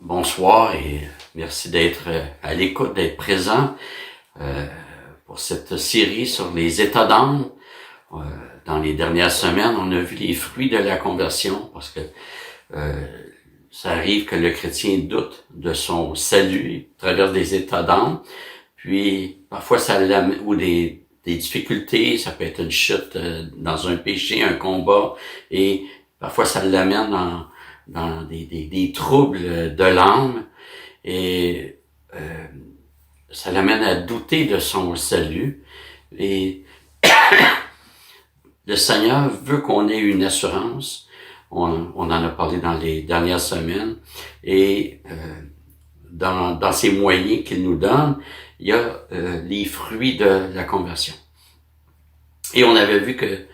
Bonsoir et merci d'être à l'écoute, d'être présent pour cette série sur les états d'âme. Dans les dernières semaines, on a vu les fruits de la conversion parce que ça arrive que le chrétien doute de son salut, il traverse des états d'âme, puis parfois ça l'amène ou des difficultés, ça peut être une chute dans un péché, un combat, et parfois ça l'amène dans des troubles de l'âme, et ça l'amène à douter de son salut. Et le Seigneur veut qu'on ait une assurance. On en a parlé dans les dernières semaines, et dans ces moyens qu'il nous donne, il y a les fruits de la conversion. Et on avait vu que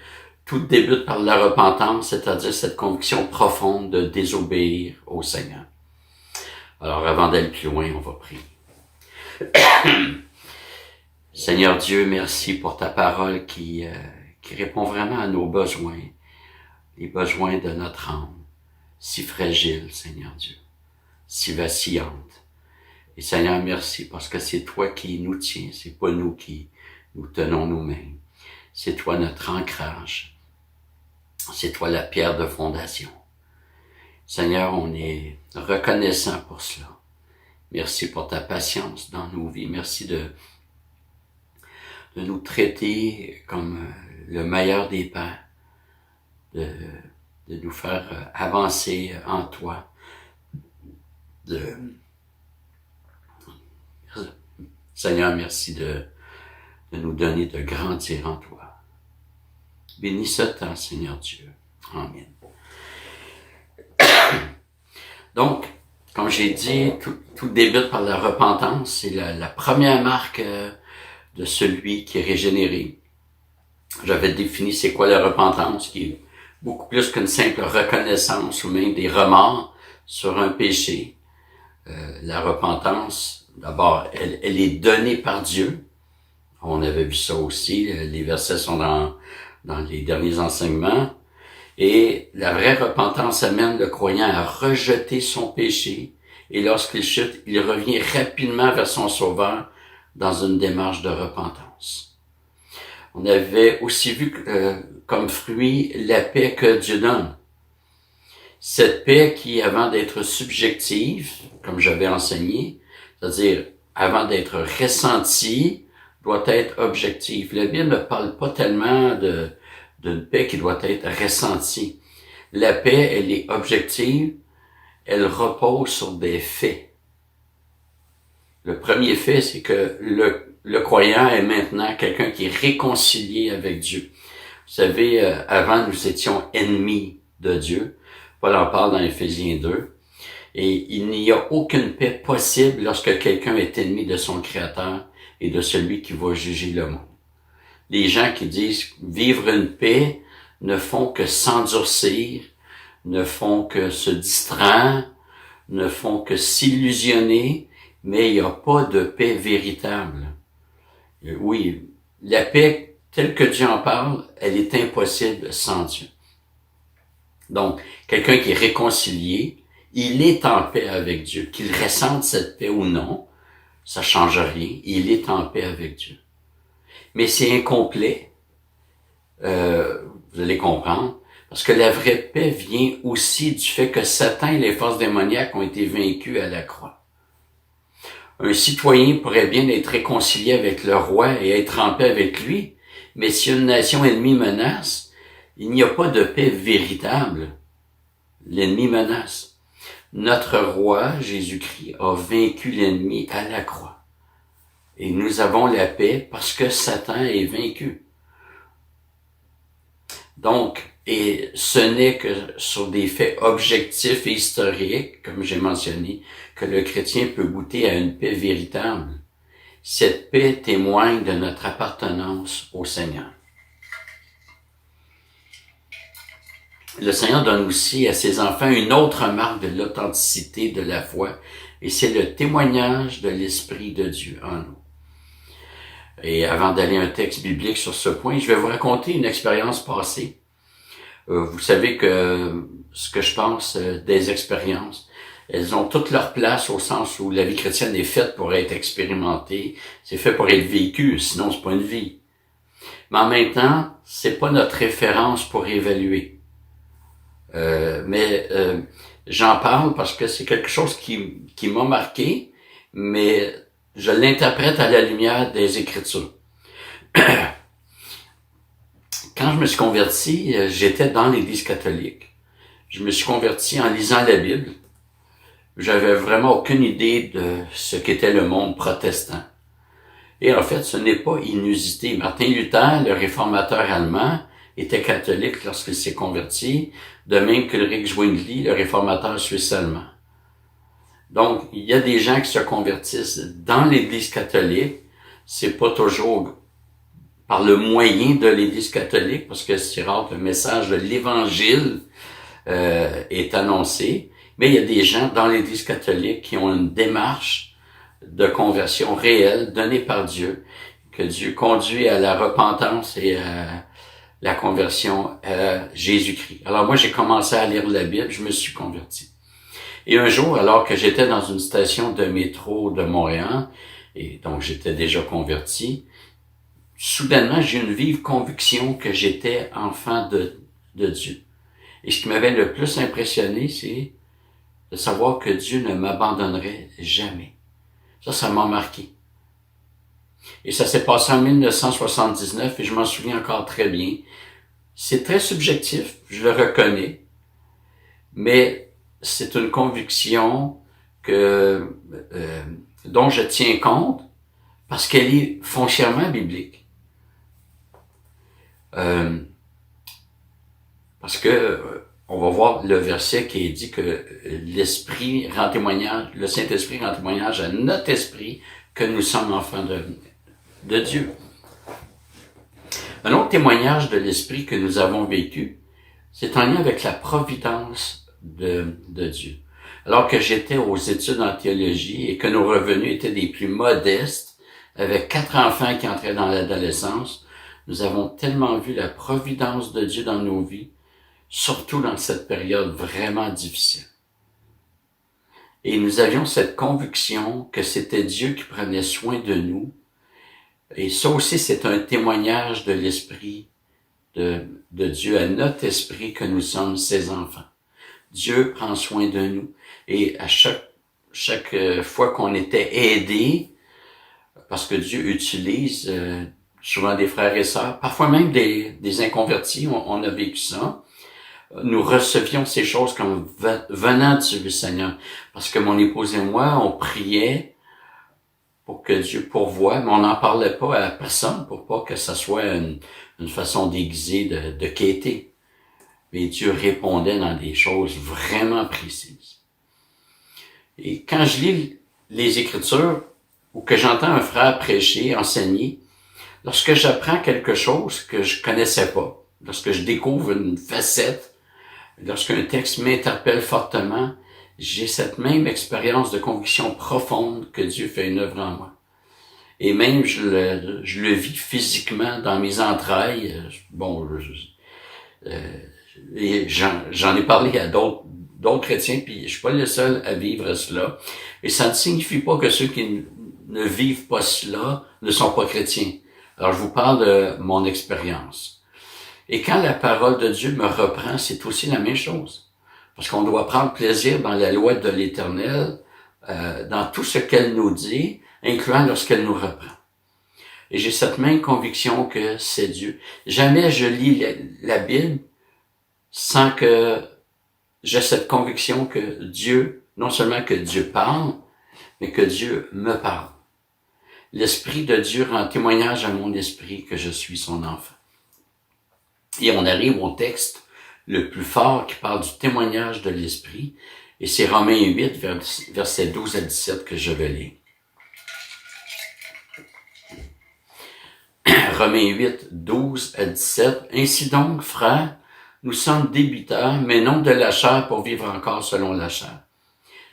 tout débute par la repentance, c'est-à-dire cette conviction profonde de désobéir au Seigneur. Alors, avant d'aller plus loin, on va prier. Seigneur Dieu, merci pour ta parole qui répond vraiment à nos besoins, les besoins de notre âme, si fragile, Seigneur Dieu, si vacillante. Et Seigneur, merci parce que c'est toi qui nous tiens, c'est pas nous qui nous tenons nous-mêmes. C'est toi notre ancrage. C'est toi la pierre de fondation. Seigneur, on est reconnaissant pour cela. Merci pour ta patience dans nos vies. Merci de nous traiter comme le meilleur des pères, de nous faire avancer en toi, Seigneur, merci de nous donner de grandir en toi. Bénis ce temps, Seigneur Dieu. Amen. Donc, comme j'ai dit, tout débute par la repentance. C'est la première marque de celui qui est régénéré. J'avais défini c'est quoi la repentance, qui est beaucoup plus qu'une simple reconnaissance ou même des remords sur un péché. La repentance, d'abord, elle est donnée par Dieu. On avait vu ça aussi. Les versets sont dans les derniers enseignements. Et la vraie repentance amène le croyant à rejeter son péché, et lorsqu'il chute, il revient rapidement vers son Sauveur dans une démarche de repentance. On avait aussi vu comme fruit la paix que Dieu donne. Cette paix qui, avant d'être subjective, comme j'avais enseigné, c'est-à-dire avant d'être ressentie, doit être objective. La Bible ne parle pas tellement d'une paix qui doit être ressentie. La paix, elle est objective, elle repose sur des faits. Le premier fait, c'est que le croyant est maintenant quelqu'un qui est réconcilié avec Dieu. Vous savez, avant, nous étions ennemis de Dieu. Paul en parle dans Éphésiens 2. Et il n'y a aucune paix possible lorsque quelqu'un est ennemi de son Créateur et de celui qui va juger le monde. Les gens qui disent vivre une paix ne font que s'endurcir, ne font que se distraire, ne font que s'illusionner, mais il n'y a pas de paix véritable. Oui, la paix telle que Dieu en parle, elle est impossible sans Dieu. Donc, quelqu'un qui est réconcilié, il est en paix avec Dieu. Qu'il ressente cette paix ou non, ça change rien. Il est en paix avec Dieu. Mais c'est incomplet, vous allez comprendre, parce que la vraie paix vient aussi du fait que Satan et les forces démoniaques ont été vaincus à la croix. Un citoyen pourrait bien être réconcilié avec le roi et être en paix avec lui, mais si une nation ennemie menace, il n'y a pas de paix véritable. L'ennemi menace. Notre roi, Jésus-Christ, a vaincu l'ennemi à la croix. Et nous avons la paix parce que Satan est vaincu. Donc, et ce n'est que sur des faits objectifs et historiques, comme j'ai mentionné, que le chrétien peut goûter à une paix véritable. Cette paix témoigne de notre appartenance au Seigneur. le Seigneur donne aussi à ses enfants une autre marque de l'authenticité de la foi, et c'est le témoignage de l'Esprit de Dieu en nous. Et avant d'aller à un texte biblique sur ce point, je vais vous raconter une expérience passée. Vous savez que ce que je pense des expériences, elles ont toute leur place au sens où la vie chrétienne est faite pour être expérimentée, c'est fait pour être vécu, sinon c'est pas une vie. Mais en même temps, c'est pas notre référence pour évaluer. Mais j'en parle parce que c'est quelque chose qui m'a marqué, mais je l'interprète à la lumière des Écritures. Quand je me suis converti, j'étais dans l'Église catholique. Je me suis converti en lisant la Bible. J'avais vraiment aucune idée de ce qu'était le monde protestant. Et en fait, ce n'est pas inusité. Martin Luther, le réformateur allemand, était catholique lorsqu'il s'est converti, de même qu'Ulrich Zwingli, le réformateur suisse allemand. Donc, il y a des gens qui se convertissent dans l'Église catholique. C'est pas toujours par le moyen de l'Église catholique, parce que c'est rare que le message de l'Évangile est annoncé. Mais il y a des gens dans l'Église catholique qui ont une démarche de conversion réelle donnée par Dieu, que Dieu conduit à la repentance et à la conversion à Jésus-Christ. Alors moi, j'ai commencé à lire la Bible, je me suis converti. Et un jour, alors que j'étais dans une station de métro de Montréal, et donc j'étais déjà converti, soudainement, j'ai une vive conviction que j'étais enfant de Dieu. Et ce qui m'avait le plus impressionné, c'est de savoir que Dieu ne m'abandonnerait jamais. Ça m'a marqué. Et ça s'est passé en 1979 et je m'en souviens encore très bien. C'est très subjectif, je le reconnais, mais c'est une conviction dont je tiens compte parce qu'elle est foncièrement biblique. Parce que on va voir le verset qui dit que l'Esprit rend témoignage, le Saint-Esprit rend témoignage à notre esprit que nous sommes enfants de Dieu. Un autre témoignage de l'Esprit que nous avons vécu, c'est en lien avec la providence de Dieu. Alors que j'étais aux études en théologie et que nos revenus étaient des plus modestes, avec 4 enfants qui entraient dans l'adolescence, nous avons tellement vu la providence de Dieu dans nos vies, surtout dans cette période vraiment difficile. Et nous avions cette conviction que c'était Dieu qui prenait soin de nous. Et ça aussi, c'est un témoignage de l'Esprit de Dieu à notre esprit que nous sommes ses enfants. Dieu prend soin de nous. Et à chaque fois qu'on était aidés, parce que Dieu utilise souvent des frères et sœurs, parfois même des inconvertis, on a vécu ça, nous recevions ces choses comme venant du Seigneur. Parce que mon épouse et moi, on priait pour que Dieu pourvoie, mais on n'en parlait pas à personne pour pas que ça soit une façon déguisée de quêter. Mais Dieu répondait dans des choses vraiment précises. Et quand je lis les Écritures, ou que j'entends un frère prêcher, enseigner, lorsque j'apprends quelque chose que je connaissais pas, lorsque je découvre une facette, lorsqu'un texte m'interpelle fortement, j'ai cette même expérience de conviction profonde que Dieu fait une œuvre en moi. Et même, je le vis physiquement dans mes entrailles. Bon, et j'en ai parlé à d'autres chrétiens, puis je suis pas le seul à vivre cela. Et ça ne signifie pas que ceux qui ne vivent pas cela ne sont pas chrétiens. Alors, je vous parle de mon expérience. Et quand la parole de Dieu me reprend, c'est aussi la même chose. Parce qu'on doit prendre plaisir dans la loi de l'Éternel, dans tout ce qu'elle nous dit, incluant lorsqu'elle nous reprend. Et j'ai cette même conviction que c'est Dieu. Jamais je lis la Bible sans que j'ai cette conviction que Dieu, non seulement que Dieu parle, mais que Dieu me parle. L'Esprit de Dieu rend témoignage à mon esprit que je suis son enfant. Et on arrive au texte le plus fort qui parle du témoignage de l'Esprit, et c'est Romains 8, versets 12 à 17 que je vais lire. Romains 8, 12 à 17. Ainsi donc, frères, nous sommes débiteurs, mais non de la chair pour vivre encore selon la chair.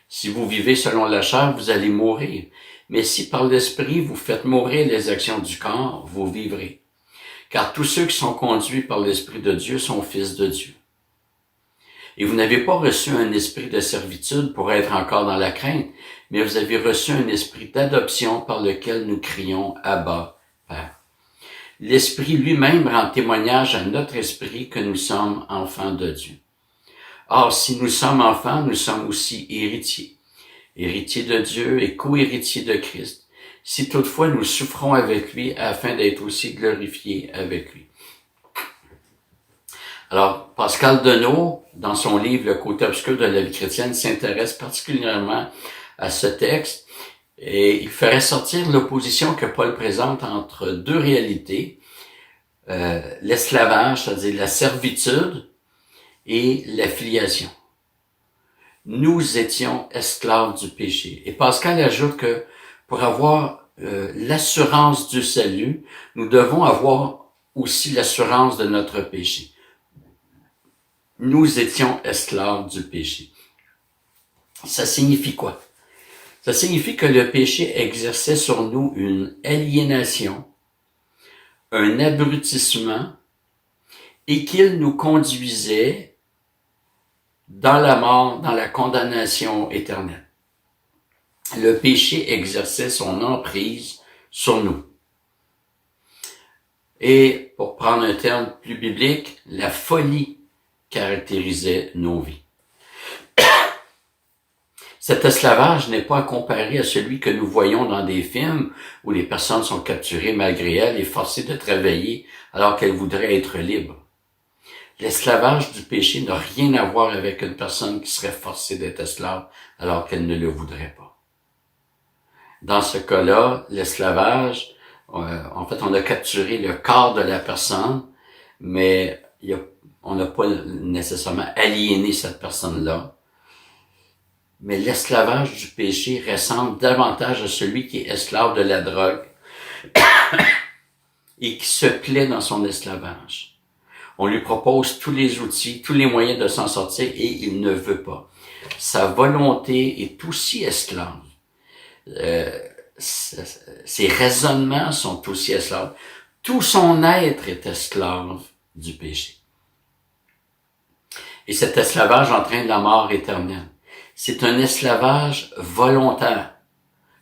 Si vous vivez selon la chair, vous allez mourir. Mais si par l'Esprit vous faites mourir les actions du corps, vous vivrez. Car tous ceux qui sont conduits par l'Esprit de Dieu sont fils de Dieu. Et vous n'avez pas reçu un esprit de servitude pour être encore dans la crainte, mais vous avez reçu un esprit d'adoption par lequel nous crions « Abba, Père ». L'Esprit lui-même rend témoignage à notre esprit que nous sommes enfants de Dieu. Or, si nous sommes enfants, nous sommes aussi héritiers. Héritiers de Dieu et co-héritiers de Christ, si toutefois nous souffrons avec lui afin d'être aussi glorifiés avec lui. Alors, Pascal Denot, dans son livre « Le côté obscur de la vie chrétienne », s'intéresse particulièrement à ce texte et il ferait sortir l'opposition que Paul présente entre deux réalités, l'esclavage, c'est-à-dire la servitude, et la filiation. Nous étions esclaves du péché. Et Pascal ajoute que pour avoir l'assurance du salut, nous devons avoir aussi l'assurance de notre péché. Nous étions esclaves du péché. Ça signifie quoi? Ça signifie que le péché exerçait sur nous une aliénation, un abrutissement, et qu'il nous conduisait dans la mort, dans la condamnation éternelle. Le péché exerçait son emprise sur nous. Et, pour prendre un terme plus biblique, la folie caractérisait nos vies. Cet esclavage n'est pas à comparer à celui que nous voyons dans des films où les personnes sont capturées malgré elles et forcées de travailler alors qu'elles voudraient être libres. L'esclavage du péché n'a rien à voir avec une personne qui serait forcée d'être esclave alors qu'elle ne le voudrait pas. Dans ce cas-là, l'esclavage, en fait, on a capturé le corps de la personne, mais on n'a pas nécessairement aliéné cette personne-là. Mais l'esclavage du péché ressemble davantage à celui qui est esclave de la drogue et qui se plaît dans son esclavage. On lui propose tous les outils, tous les moyens de s'en sortir et il ne veut pas. Sa volonté est aussi esclave. Ses raisonnements sont aussi esclaves. Tout son être est esclave du péché. Et cet esclavage entraîne la mort éternelle. C'est un esclavage volontaire.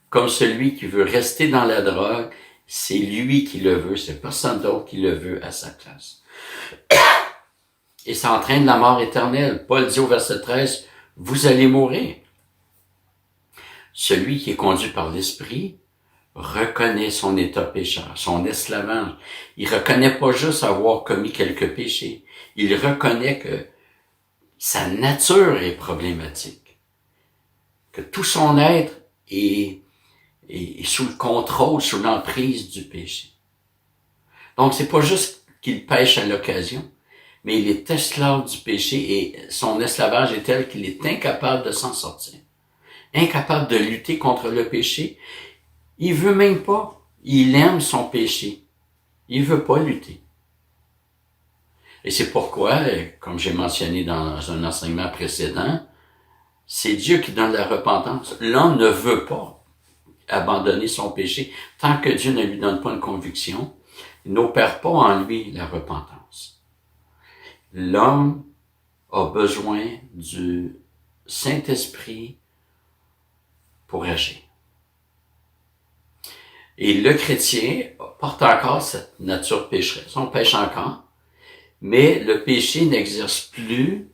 Comme celui qui veut rester dans la drogue, c'est lui qui le veut, c'est personne d'autre qui le veut à sa place. Et ça entraîne la mort éternelle. Paul dit au verset 13, « Vous allez mourir. » Celui qui est conduit par l'Esprit reconnaît son état pécheur, son esclavage. Il reconnaît pas juste avoir commis quelques péchés. Il reconnaît que sa nature est problématique. Que tout son être est sous le contrôle, sous l'emprise du péché. Donc, c'est pas juste qu'il pêche à l'occasion, mais il est esclave du péché et son esclavage est tel qu'il est incapable de s'en sortir. Incapable de lutter contre le péché. Il veut même pas. Il aime son péché. Il veut pas lutter. Et c'est pourquoi, comme j'ai mentionné dans un enseignement précédent, c'est Dieu qui donne la repentance. L'homme ne veut pas abandonner son péché tant que Dieu ne lui donne pas une conviction. Il n'opère pas en lui la repentance. L'homme a besoin du Saint-Esprit pour agir. Et le chrétien porte encore cette nature pécheresse. On pêche encore, mais le péché n'exerce plus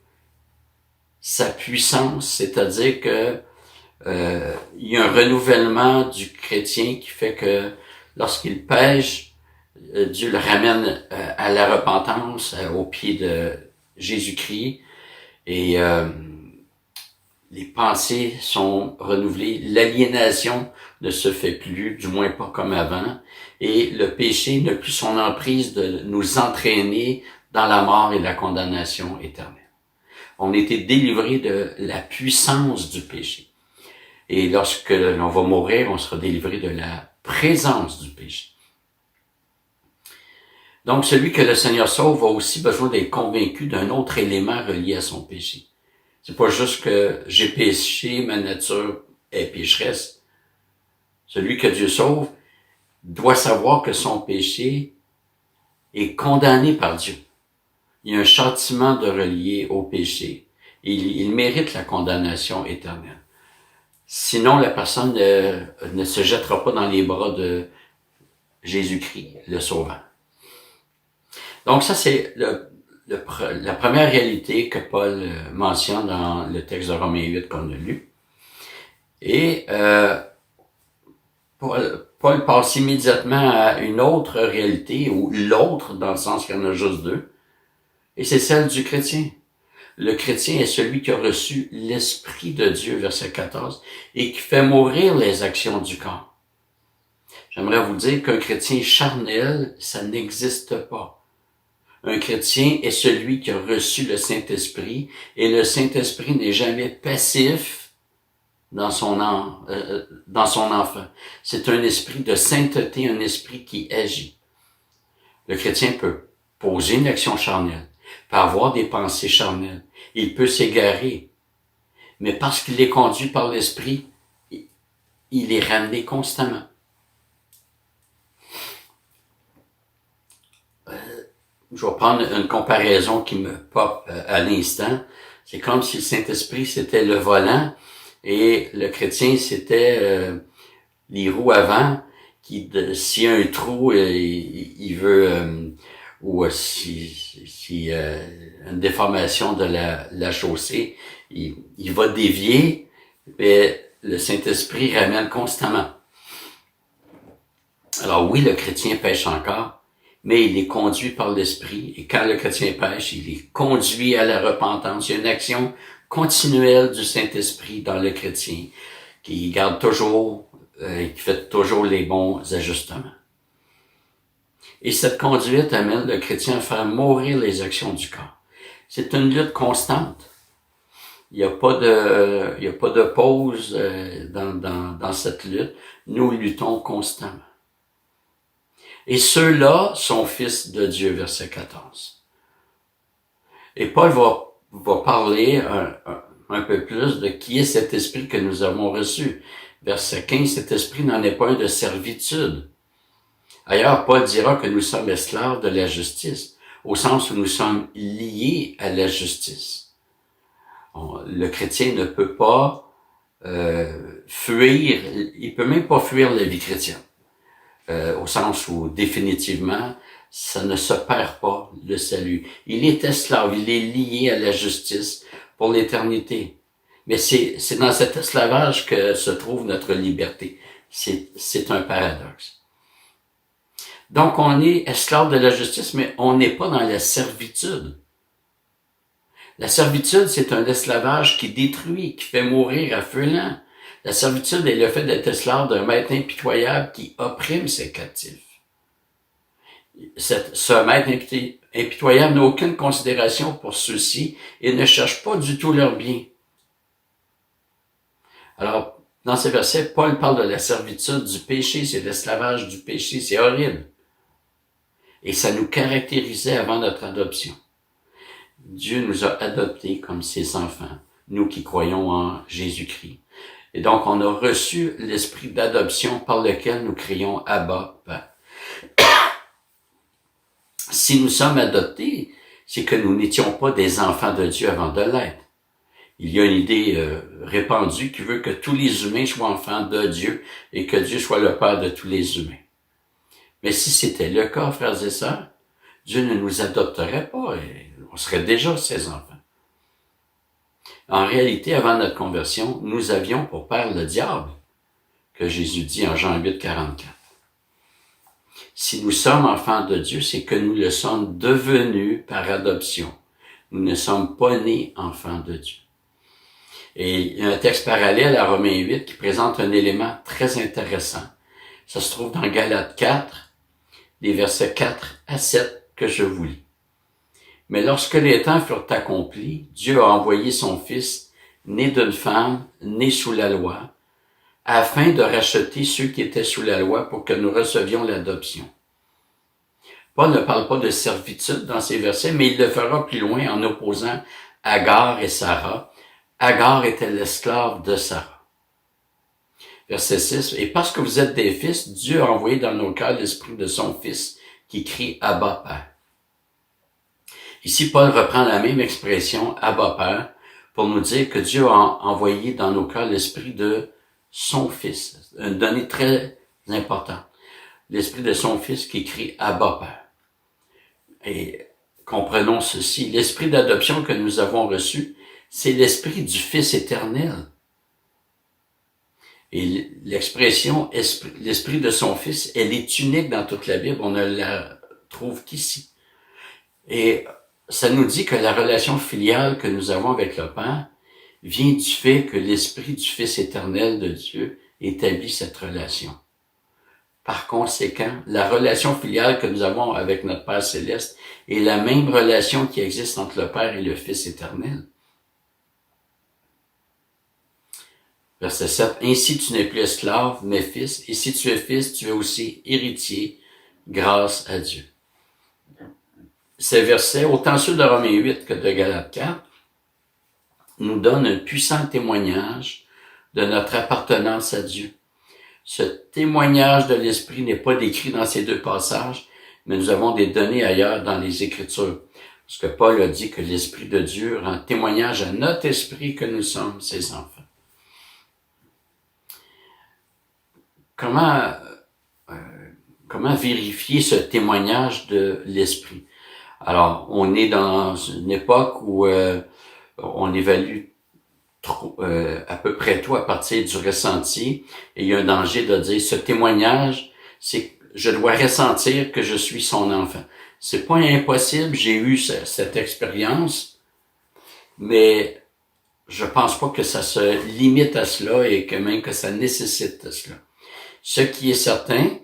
sa puissance, c'est-à-dire que il y a un renouvellement du chrétien qui fait que lorsqu'il pêche, Dieu le ramène à la repentance au pied de Jésus-Christ et les pensées sont renouvelées, l'aliénation ne se fait plus, du moins pas comme avant, et le péché n'a plus son emprise de nous entraîner dans la mort et la condamnation éternelle. On a été délivrés de la puissance du péché. Et lorsque l'on va mourir, on sera délivré de la présence du péché. Donc, celui que le Seigneur sauve a aussi besoin d'être convaincu d'un autre élément relié à son péché. C'est pas juste que j'ai péché, ma nature est pécheresse. Celui que Dieu sauve doit savoir que son péché est condamné par Dieu. Il y a un châtiment de relié au péché. Il mérite la condamnation éternelle. Sinon, la personne ne se jettera pas dans les bras de Jésus-Christ, le Sauveur. Donc ça, c'est la première réalité que Paul mentionne dans le texte de Romains 8 qu'on a lu. Et Paul passe immédiatement à une autre réalité, ou l'autre, dans le sens qu'il y en a juste deux, et c'est celle du chrétien. Le chrétien est celui qui a reçu l'Esprit de Dieu, verset 14, et qui fait mourir les actions du corps. J'aimerais vous dire qu'un chrétien charnel, ça n'existe pas. Un chrétien est celui qui a reçu le Saint-Esprit, et le Saint-Esprit n'est jamais passif dans son enfant. C'est un esprit de sainteté, un esprit qui agit. Le chrétien peut poser une action charnelle, peut avoir des pensées charnelles, il peut s'égarer, mais parce qu'il est conduit par l'Esprit, il est ramené constamment. Je vais prendre une comparaison qui me pop à l'instant. C'est comme si le Saint-Esprit c'était le volant et le chrétien c'était les roues avant. S'il y a un trou, il veut ou si une déformation de la chaussée, il va dévier, mais le Saint-Esprit ramène constamment. Alors oui, le chrétien pêche encore, mais il est conduit par l'Esprit, et quand le chrétien pêche, il est conduit à la repentance. Il y a une action continuelle du Saint-Esprit dans le chrétien, qui garde toujours, qui fait toujours les bons ajustements. Et cette conduite amène le chrétien à faire mourir les actions du corps. C'est une lutte constante. Il n'y a pas de pause dans cette lutte. Nous luttons constamment. Et ceux-là sont fils de Dieu, verset 14. Et Paul va parler un peu plus de qui est cet esprit que nous avons reçu. Verset 15, cet esprit n'en est pas un de servitude. Ailleurs, Paul dira que nous sommes esclaves de la justice, au sens où nous sommes liés à la justice. Le chrétien ne peut pas fuir, il peut même pas fuir la vie chrétienne. Au sens où définitivement, ça ne se perd pas, le salut. Il est esclave, il est lié à la justice pour l'éternité. Mais c'est dans cet esclavage que se trouve notre liberté. C'est un paradoxe. Donc on est esclave de la justice, mais on n'est pas dans la servitude. La servitude, c'est un esclavage qui détruit, qui fait mourir à feu lent. La servitude est le fait d'être esclave d'un maître impitoyable qui opprime ses captifs. Ce maître impitoyable n'a aucune considération pour ceux-ci et ne cherche pas du tout leur bien. Alors, dans ces versets, Paul parle de la servitude du péché, c'est l'esclavage du péché, c'est horrible. Et ça nous caractérisait avant notre adoption. Dieu nous a adoptés comme ses enfants, nous qui croyons en Jésus-Christ. Et donc, on a reçu l'esprit d'adoption par lequel nous crions « Abba, Père ». Si nous sommes adoptés, c'est que nous n'étions pas des enfants de Dieu avant de l'être. Il y a une idée répandue qui veut que tous les humains soient enfants de Dieu et que Dieu soit le Père de tous les humains. Mais si c'était le cas, frères et sœurs, Dieu ne nous adopterait pas et on serait déjà ses enfants. En réalité, avant notre conversion, nous avions pour père le diable, que Jésus dit en Jean 8, 44. Si nous sommes enfants de Dieu, c'est que nous le sommes devenus par adoption. Nous ne sommes pas nés enfants de Dieu. Et il y a un texte parallèle à Romains 8 qui présente un élément très intéressant. Ça se trouve dans Galates 4, les versets 4 à 7 que je vous lis. Mais lorsque les temps furent accomplis, Dieu a envoyé son Fils, né d'une femme, né sous la loi, afin de racheter ceux qui étaient sous la loi pour que nous recevions l'adoption. Paul ne parle pas de servitude dans ces versets, mais il le fera plus loin en opposant Agar et Sarah. Agar était l'esclave de Sarah. Verset 6. Et parce que vous êtes des fils, Dieu a envoyé dans nos cœurs l'esprit de son Fils qui crie Abba Père. Ici, Paul reprend la même expression Abba Père pour nous dire que Dieu a envoyé dans nos cœurs l'esprit de son Fils. Une donnée très importante. L'esprit de son Fils qui crie Abba Père. Et comprenons ceci, l'esprit d'adoption que nous avons reçu, c'est l'esprit du Fils éternel. Et l'expression l'esprit de son Fils, elle est unique dans toute la Bible, on ne la trouve qu'ici. Et ça nous dit que la relation filiale que nous avons avec le Père vient du fait que l'esprit du Fils éternel de Dieu établit cette relation. Par conséquent, la relation filiale que nous avons avec notre Père céleste est la même relation qui existe entre le Père et le Fils éternel. Verset 7. Ainsi tu n'es plus esclave, mais fils, et si tu es fils, tu es aussi héritier grâce à Dieu. Ces versets, autant ceux de Romains 8 que de Galates 4, nous donnent un puissant témoignage de notre appartenance à Dieu. Ce témoignage de l'Esprit n'est pas décrit dans ces deux passages, mais nous avons des données ailleurs dans les Écritures. Parce que Paul a dit que l'Esprit de Dieu rend témoignage à notre esprit que nous sommes ses enfants. Comment vérifier ce témoignage de l'Esprit? Alors, on est dans une époque où on évalue à peu près tout à partir du ressenti, et il y a un danger de dire ce témoignage, c'est que je dois ressentir que je suis son enfant. C'est pas impossible, j'ai eu cette expérience, mais je pense pas que ça se limite à cela et que même que ça nécessite cela. Ce qui est certain,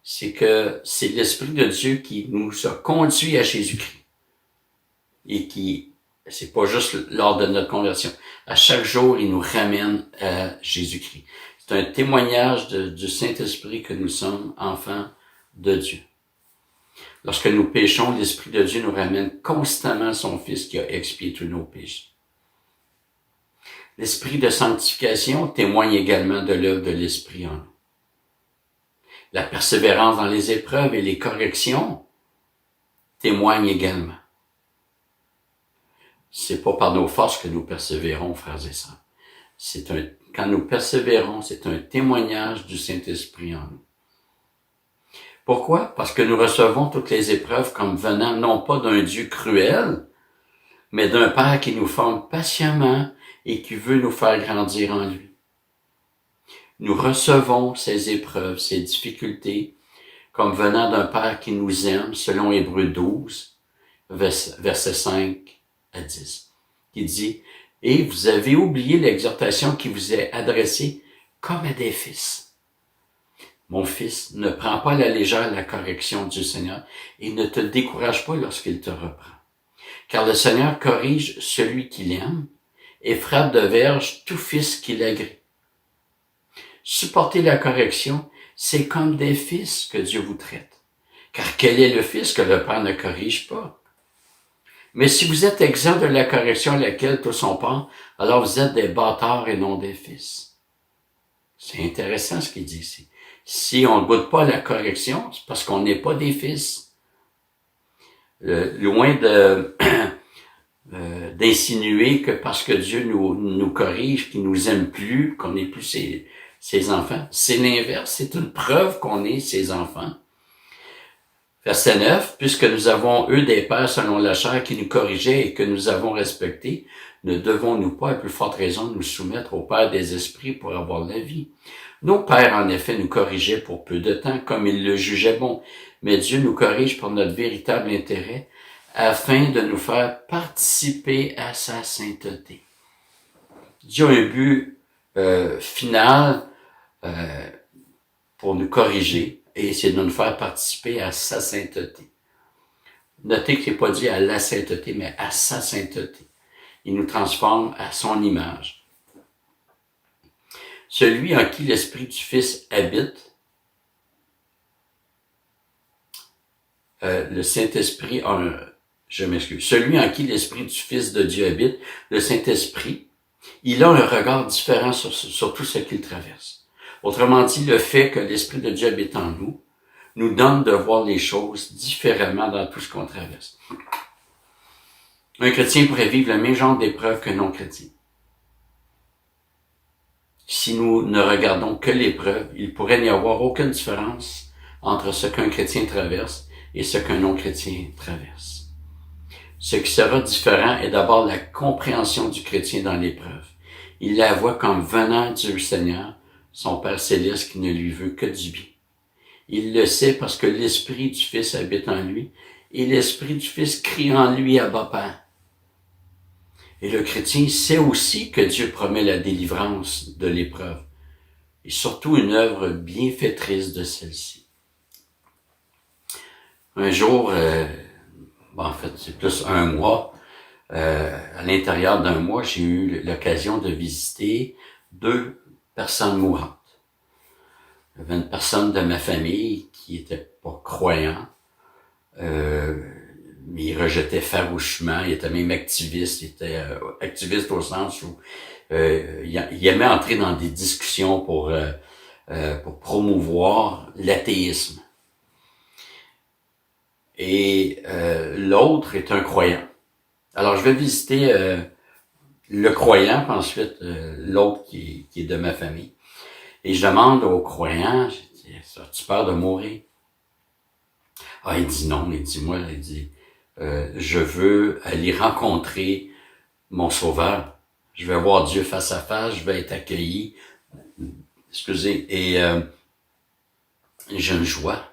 c'est que c'est l'Esprit de Dieu qui nous a conduits à Jésus-Christ. Et qui, c'est pas juste lors de notre conversion. À chaque jour, il nous ramène à Jésus-Christ. C'est un témoignage du Saint-Esprit que nous sommes enfants de Dieu. Lorsque nous péchons, l'Esprit de Dieu nous ramène constamment à son Fils qui a expié tous nos péchés. L'Esprit de sanctification témoigne également de l'œuvre de l'Esprit en nous. La persévérance dans les épreuves et les corrections témoignent également. C'est pas par nos forces que nous persévérons, frères et sœurs. Quand nous persévérons, c'est un témoignage du Saint-Esprit en nous. Pourquoi? Parce que nous recevons toutes les épreuves comme venant non pas d'un Dieu cruel, mais d'un Père qui nous forme patiemment et qui veut nous faire grandir en lui. Nous recevons ces épreuves, ces difficultés, comme venant d'un Père qui nous aime, selon Hébreux 12, versets 5 à 10, qui dit « Et vous avez oublié l'exhortation qui vous est adressée comme à des fils. Mon fils, ne prends pas à la légère la correction du Seigneur et ne te décourage pas lorsqu'il te reprend. Car le Seigneur corrige celui qu'il aime et frappe de verge tout fils qu'il agrée. Supporter la correction, c'est comme des fils que Dieu vous traite. Car quel est le fils que le Père ne corrige pas? Mais si vous êtes exempt de la correction à laquelle tous sont part, alors vous êtes des bâtards et non des fils. » C'est intéressant ce qu'il dit ici. Si on ne goûte pas la correction, c'est parce qu'on n'est pas des fils. Loin d'insinuer que parce que Dieu nous corrige, qu'il nous aime plus, qu'on n'est plus ses enfants. C'est l'inverse, c'est une preuve qu'on est ses enfants. Verset 9, puisque nous avons eux des pères selon la chair qui nous corrigeaient et que nous avons respectés, ne devons-nous pas à plus forte raison nous soumettre au Père des esprits pour avoir la vie? Nos pères, en effet, nous corrigeaient pour peu de temps, comme ils le jugeaient bon, mais Dieu nous corrige pour notre véritable intérêt, afin de nous faire participer à sa sainteté. Dieu a un but final pour nous corriger, et c'est de nous faire participer à sa sainteté. Notez qu'il n'est pas dit à la sainteté, mais à sa sainteté. Il nous transforme à son image. Celui en qui l'Esprit du Fils habite le Saint-Esprit je m'excuse, celui en qui l'Esprit du Fils de Dieu habite, le Saint-Esprit, il a un regard différent sur tout ce qu'il traverse. Autrement dit, le fait que l'Esprit de Dieu habite en nous donne de voir les choses différemment dans tout ce qu'on traverse. Un chrétien pourrait vivre le même genre d'épreuve qu'un non-chrétien. Si nous ne regardons que l'épreuve, il pourrait n'y avoir aucune différence entre ce qu'un chrétien traverse et ce qu'un non-chrétien traverse. Ce qui sera différent est d'abord la compréhension du chrétien dans l'épreuve. Il la voit comme venant du Seigneur, son Père céleste qui ne lui veut que du bien. Il le sait parce que l'Esprit du Fils habite en lui et l'Esprit du Fils crie en lui Abba Père. Et le chrétien sait aussi que Dieu promet la délivrance de l'épreuve et surtout une œuvre bienfaitrice de celle-ci. Un jour, en fait c'est plus un mois, à l'intérieur d'un mois, j'ai eu l'occasion de visiter 2 personnes mourantes. Il y avait une personne de ma famille qui était pas croyant, mais il rejetait farouchement, il était même activiste, il était activiste au sens où il aimait entrer dans des discussions pour promouvoir l'athéisme. Et l'autre est un croyant. Alors je vais visiter le croyant, puis ensuite l'autre qui est de ma famille. Et je demande au croyant, je dis, as-tu peur de mourir? Ah, il dit non, il dit, je veux aller rencontrer mon Sauveur. Je vais voir Dieu face à face, je vais être accueilli. Excusez, et j'ai une joie,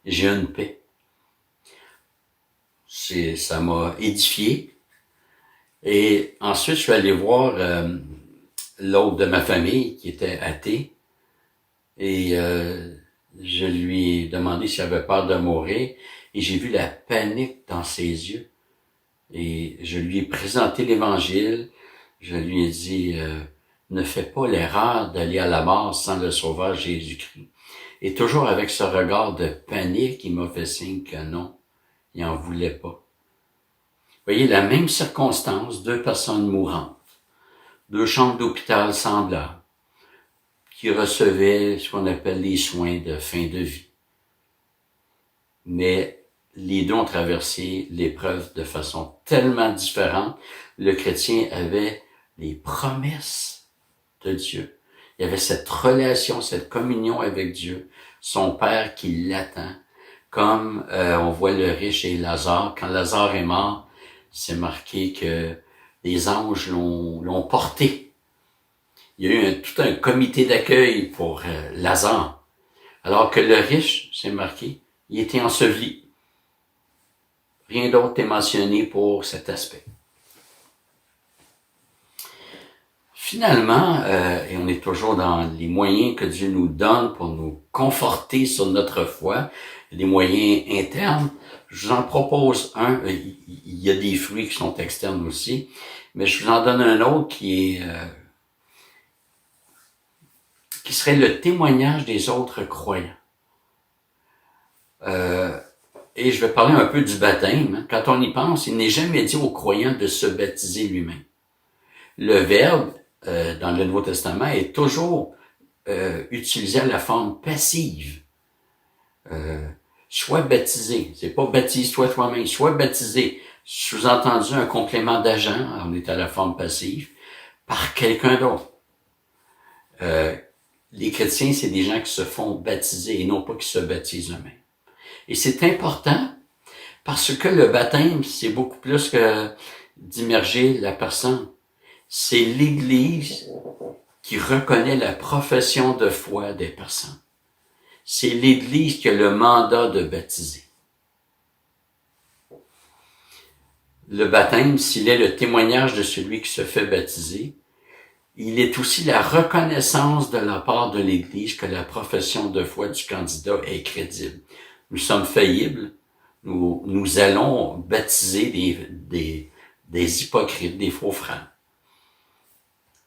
j'ai une paix. Ça m'a édifié. Et ensuite, je suis allé voir l'autre de ma famille qui était athée. Et je lui ai demandé s'il avait peur de mourir. Et j'ai vu la panique dans ses yeux. Et je lui ai présenté l'Évangile. Je lui ai dit, ne fais pas l'erreur d'aller à la mort sans le Sauveur Jésus-Christ. Et toujours avec ce regard de panique, il m'a fait signe que non, il en voulait pas. Vous voyez, la même circonstance, 2 personnes mourantes, 2 chambres d'hôpital semblables, qui recevaient ce qu'on appelle les soins de fin de vie. Mais les 2 ont traversé l'épreuve de façon tellement différente. Le chrétien avait les promesses de Dieu. Il y avait cette relation, cette communion avec Dieu, son Père qui l'attend. Comme on voit le riche et Lazare. Quand Lazare est mort, c'est marqué que les anges l'ont porté. Il y a eu tout un comité d'accueil pour Lazare. Alors que le riche, c'est marqué, il était enseveli. Rien d'autre n'est mentionné pour cet aspect. Finalement, et on est toujours dans les moyens que Dieu nous donne pour nous conforter sur notre foi, des moyens internes. Je vous en propose un, il y a des fruits qui sont externes aussi, mais je vous en donne un autre qui serait le témoignage des autres croyants. Et je vais parler un peu du baptême. Quand on y pense, il n'est jamais dit au croyant de se baptiser lui-même. Le verbe, dans le Nouveau Testament, est toujours utilisé à la forme passive. Sois baptisé. C'est pas baptise-toi toi-même. Sois baptisé. Sous-entendu un complément d'agent, on est à la forme passive, par quelqu'un d'autre. Les chrétiens, c'est des gens qui se font baptiser et non pas qui se baptisent eux-mêmes. Et c'est important parce que le baptême, c'est beaucoup plus que d'immerger la personne. C'est l'Église qui reconnaît la profession de foi des personnes. C'est l'Église qui a le mandat de baptiser. Le baptême, s'il est le témoignage de celui qui se fait baptiser, il est aussi la reconnaissance de la part de l'Église que la profession de foi du candidat est crédible. Nous sommes faillibles, nous allons baptiser des hypocrites, des faux frères.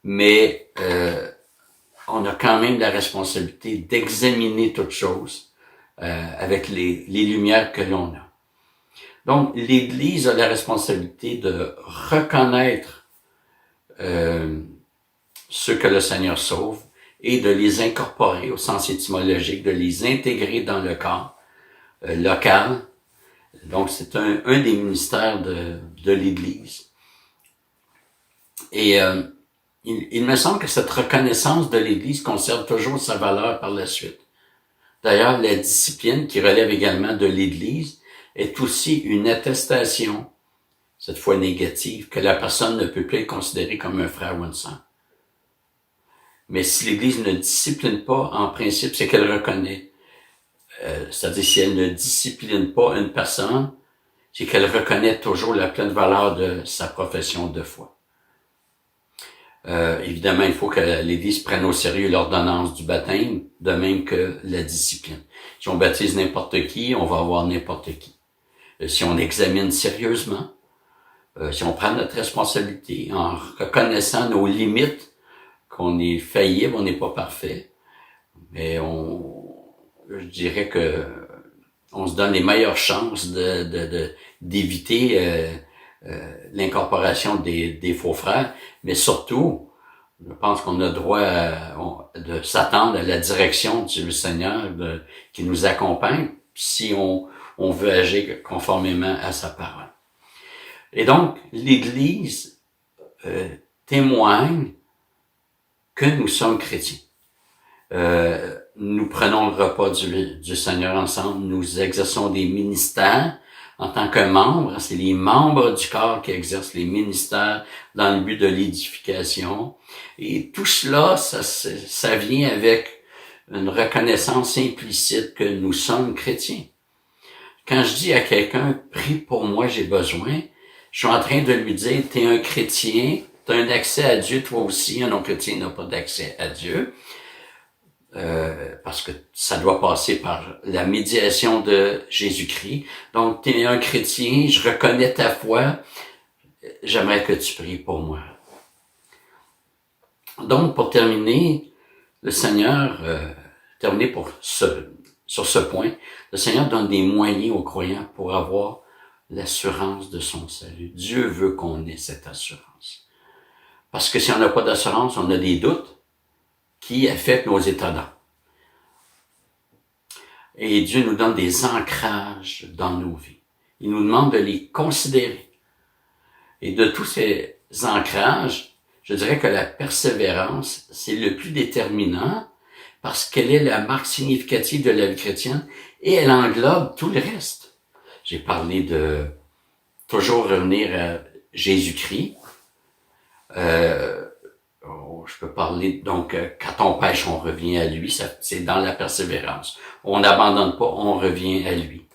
Mais on a quand même la responsabilité d'examiner toutes choses avec les lumières que l'on a. Donc, l'Église a la responsabilité de reconnaître ceux que le Seigneur sauve et de les incorporer au sens étymologique, de les intégrer dans le corps local. Donc, c'est un des ministères de l'Église. Et il me semble que cette reconnaissance de l'Église conserve toujours sa valeur par la suite. D'ailleurs, la discipline, qui relève également de l'Église, est aussi une attestation, cette fois négative, que la personne ne peut plus être considérée comme un frère ou une sœur. Mais si l'Église ne discipline pas, en principe, c'est qu'elle reconnaît. C'est-à-dire, si elle ne discipline pas une personne, c'est qu'elle reconnaît toujours la pleine valeur de sa profession de foi. Évidemment, il faut que l'Église prenne au sérieux l'ordonnance du baptême, de même que la discipline. Si on baptise n'importe qui, on va avoir n'importe qui. Si on examine sérieusement, si on prend notre responsabilité en reconnaissant nos limites, qu'on est faillible, on n'est pas parfait, mais je dirais que on se donne les meilleures chances d'éviter l'incorporation des faux frères, mais surtout, je pense qu'on a droit de s'attendre à la direction du Seigneur qui nous accompagne si on veut agir conformément à sa parole. Et donc, l'Église témoigne que nous sommes chrétiens. Nous prenons le repas du Seigneur ensemble, nous exerçons des ministères en tant que membres, c'est les membres du corps qui exercent les ministères dans le but de l'édification. Et tout cela, ça vient avec une reconnaissance implicite que nous sommes chrétiens. Quand je dis à quelqu'un, prie pour moi, j'ai besoin, je suis en train de lui dire, t'es un chrétien, t'as un accès à Dieu, toi aussi, un non-chrétien n'a pas d'accès à Dieu. Parce que ça doit passer par la médiation de Jésus-Christ. Donc, tu es un chrétien, je reconnais ta foi, j'aimerais que tu pries pour moi. Donc, pour terminer, le Seigneur, sur ce point, le Seigneur donne des moyens aux croyants pour avoir l'assurance de son salut. Dieu veut qu'on ait cette assurance. Parce que si on n'a pas d'assurance, on a des doutes qui affectent nos états d'âme. Et Dieu nous donne des ancrages dans nos vies. Il nous demande de les considérer. Et de tous ces ancrages, je dirais que la persévérance, c'est le plus déterminant parce qu'elle est la marque significative de la vie chrétienne et elle englobe tout le reste. J'ai parlé de toujours revenir à Jésus-Christ. Je peux parler, donc, quand on pêche, on revient à lui, c'est dans la persévérance. On n'abandonne pas, on revient à lui.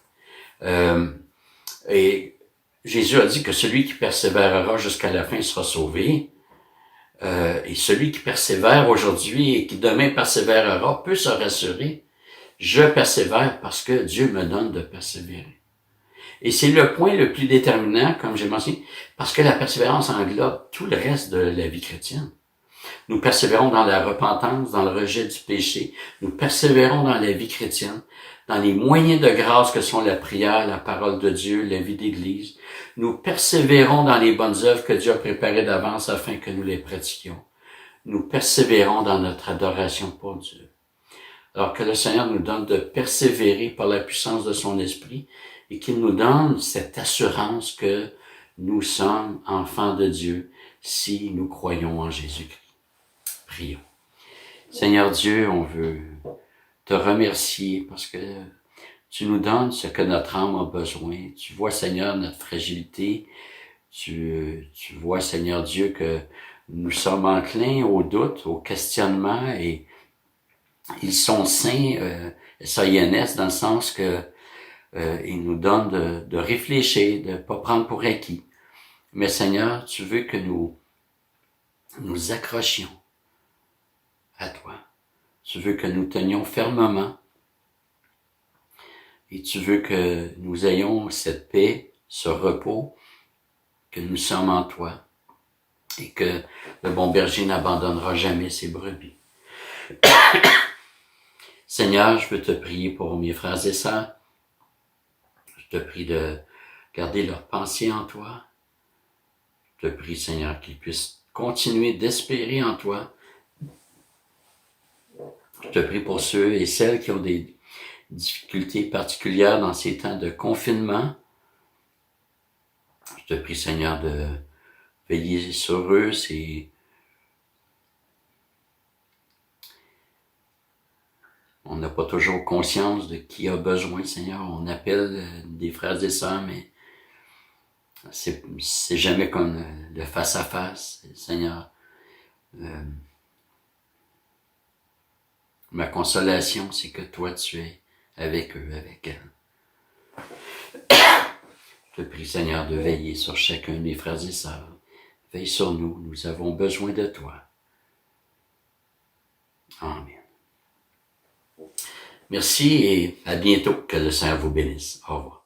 Et Jésus a dit que celui qui persévérera jusqu'à la fin sera sauvé. Et celui qui persévère aujourd'hui et qui demain persévérera peut se rassurer. Je persévère parce que Dieu me donne de persévérer. Et c'est le point le plus déterminant, comme j'ai mentionné, parce que la persévérance englobe tout le reste de la vie chrétienne. Nous persévérons dans la repentance, dans le rejet du péché. Nous persévérons dans la vie chrétienne, dans les moyens de grâce que sont la prière, la parole de Dieu, la vie d'Église. Nous persévérons dans les bonnes œuvres que Dieu a préparées d'avance afin que nous les pratiquions. Nous persévérons dans notre adoration pour Dieu. Alors que le Seigneur nous donne de persévérer par la puissance de son esprit et qu'il nous donne cette assurance que nous sommes enfants de Dieu si nous croyons en Jésus-Christ. Prions. Seigneur Dieu, on veut te remercier parce que tu nous donnes ce que notre âme a besoin. Tu vois, Seigneur, notre fragilité. Tu vois, Seigneur Dieu, que nous sommes enclins au doute, au questionnement et ils sont saints, S-A-I-N-S, dans le sens que ils nous donnent de réfléchir, de ne pas prendre pour acquis. Mais Seigneur, tu veux que nous accrochions à toi. Tu veux que nous tenions fermement et tu veux que nous ayons cette paix, ce repos, que nous sommes en toi et que le bon berger n'abandonnera jamais ses brebis. Seigneur, je veux te prier pour mes frères et sœurs. Je te prie que garder leurs pensées en toi. Je te prie, Seigneur, qu'ils puissent continuer d'espérer en toi. Je te prie pour ceux et celles qui ont des difficultés particulières dans ces temps de confinement. Je te prie, Seigneur, de veiller sur eux. On n'a pas toujours conscience de qui a besoin, Seigneur. On appelle des frères et sœurs, mais c'est jamais comme le face-à-face, Seigneur. Ma consolation, c'est que toi, tu es avec eux, avec elles. Je te prie, Seigneur, de veiller sur chacun de mes frères et sœurs. Veille sur nous, nous avons besoin de toi. Amen. Merci et à bientôt. Que le Seigneur vous bénisse. Au revoir.